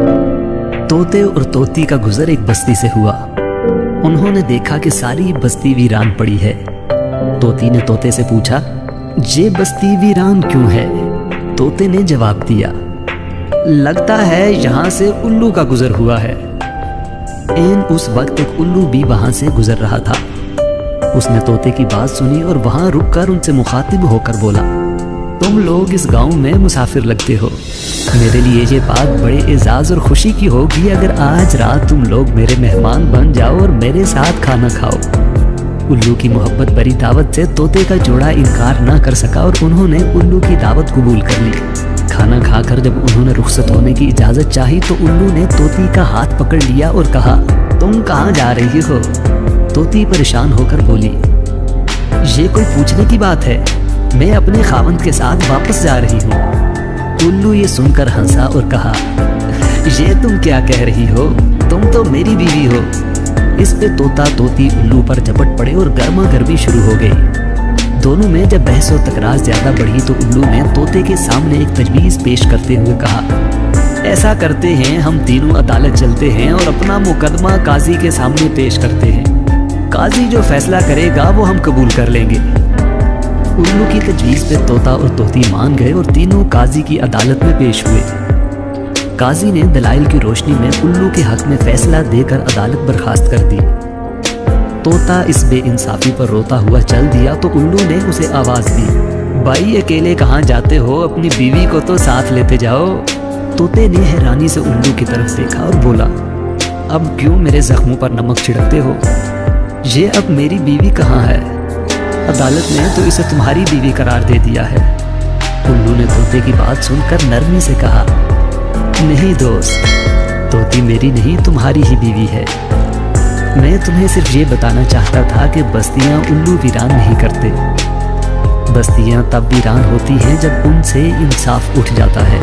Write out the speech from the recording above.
तोते और तोती का गुजर एक बस्ती से हुआ। उन्होंने देखा कि सारी बस्ती वीरान पड़ी है। तोती ने तोते से पूछा, ये बस्ती वीरान क्यों है? तोते ने जवाब दिया, लगता है यहाँ से उल्लू का गुजर हुआ है। ऐन उस वक्त एक उल्लू भी वहां से गुजर रहा था। उसने तोते की बात सुनी और वहां रुककर उनसे मुखातिब होकर बोला, तुम लोग इस गांव में मुसाफिर लगते हो। मेरे लिए ये बात बड़े एजाज और खुशी की होगी अगर आज रात तुम लोग मेरे मेहमान बन जाओ और मेरे साथ खाना खाओ। उल्लू की मोहब्बत भरी दावत से तोते का जोड़ा इनकार ना कर सका और उन्होंने उल्लू की दावत कबूल कर ली। खाना खाकर जब उन्होंने रुखसत होने की इजाजत चाही तो उल्लू ने तोती का हाथ पकड़ लिया और कहा, तुम कहाँ जा रही हो? तोती परेशान होकर बोली, ये कोई पूछने की बात है, मैं अपने खावंद के साथ वापस जा रही हूँ। उल्लू ये सुनकर हंसा और कहा, ये तुम क्या कह रही हो? तुम तो मेरी बीवी हो। इस पे तोता तोती उल्लू पर झपट पड़े और गर्मा गर्मी शुरू हो गई। दोनों में जब बहस और तकरार ज्यादा बढ़ी तो उल्लू ने तोते के सामने एक तजवीज़ पेश करते हुए कहा, ऐसा करते हैं, हम तीनों अदालत चलते हैं और अपना मुकदमा काजी के सामने पेश करते हैं। काजी जो फैसला करेगा वो हम कबूल कर लेंगे। उल्लू की तजवीज़ पे तोता और तोती मान गए और तीनों काजी की अदालत में पेश हुए। काजी ने दलाइल की रोशनी में उल्लू के हक में फैसला देकर अदालत बर्खास्त कर दी। तोता इस बेइंसाफी पर रोता हुआ चल दिया तो उल्लू ने उसे आवाज़ दी, भाई अकेले कहाँ जाते हो? अपनी बीवी को तो साथ लेते जाओ। तोते ने हैरानी से उल्लू की तरफ देखा और बोला, अब क्यों मेरे जख्मों पर नमक छिड़कते हो? ये अब मेरी बीवी कहाँ है? अदालत ने तो इसे तुम्हारी बीवी करार दे दिया है। उल्लू ने तोते की बात सुनकर नरमी से कहा, नहीं दोस्त, तोती मेरी नहीं तुम्हारी ही बीवी है। मैं तुम्हें सिर्फ ये बताना चाहता था कि बस्तियां उल्लू वीरान नहीं करते। बस्तियां तब वीरान होती हैं जब उनसे इंसाफ उठ जाता है।